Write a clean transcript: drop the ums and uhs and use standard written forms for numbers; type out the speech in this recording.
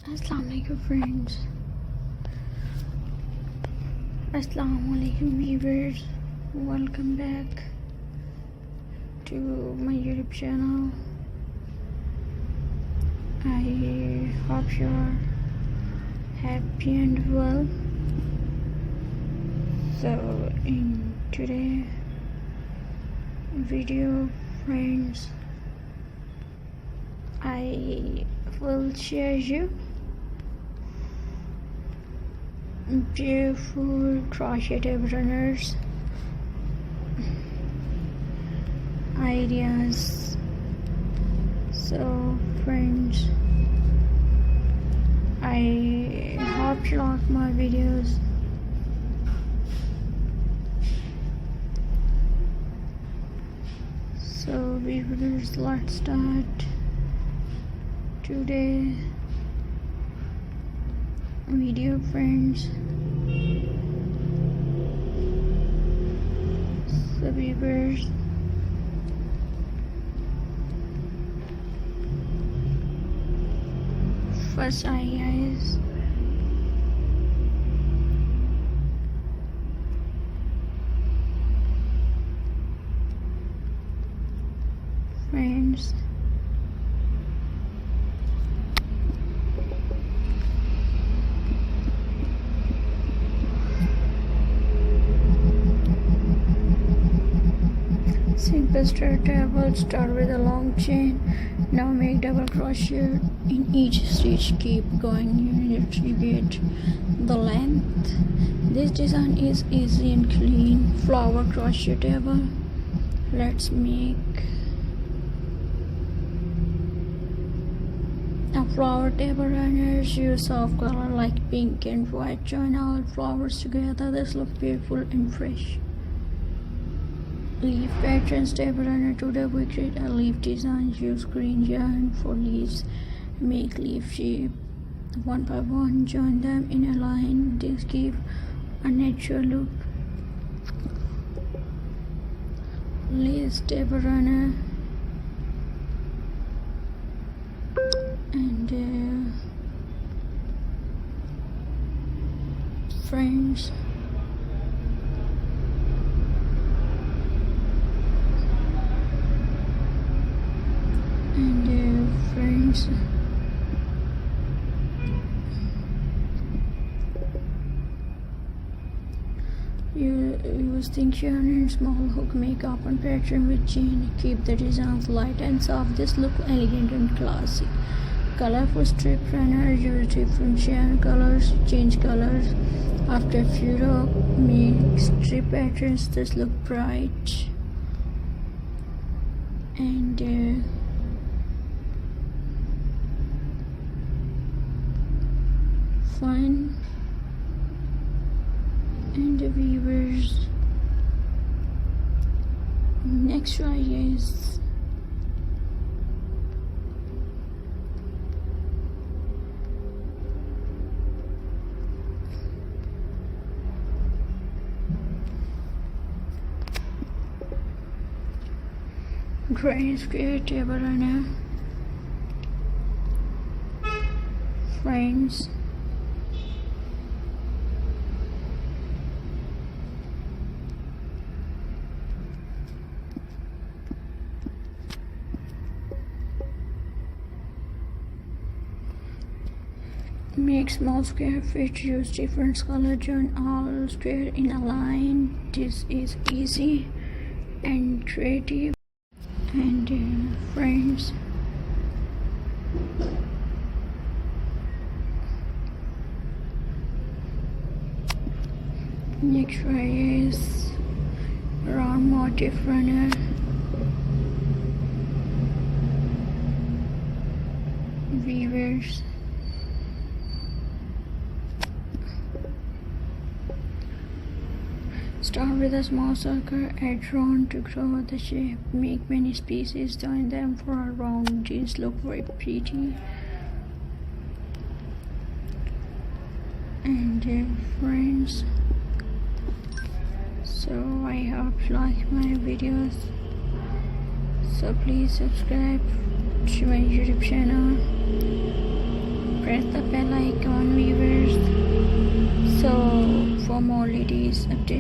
Assalamualaikum friends. Assalamualaikum viewers. Welcome back to my YouTube channel. I hope you're happy and well. So in today's video friends, I will share you beautiful crochet table runners ideas. So friends, I hope you like my videos. So viewers, let's start today video friends. So viewers, first idea is friends, simple straight table. Start with a long chain. Now make double crochet in each stitch. Keep going until you get the length. This design is easy and clean. Flower crochet table. Let's make a flower table runners. Use soft color like pink and white. Join all flowers together. This looks beautiful and fresh. Leaf patterns table runner. Today we create a leaf design. Use green yarn for leaves. Make leaf shape one by one. Join them in a line. This gives a natural look. Lace table runner and friends, friends, use thin yarn and small hook. Make open pattern with chain. Keep the designs light and soft. This look elegant and classy. Colorful strip runner. Use different yarn colors. Change colors after a few rows. Make strip patterns. This look bright and fun. And the viewers, next try is Granny Square table runner. Friends, make small square fit. Use different color. Join all square in a line. This is easy and creative. And friends, next try is round motif runner. Viewers, start with a small circle, add round to grow the shape. Make many pieces, join them for a round. These look very pretty. And friends, so I hope you like my videos. So please subscribe to my YouTube channel. Press the bell For more latest updates.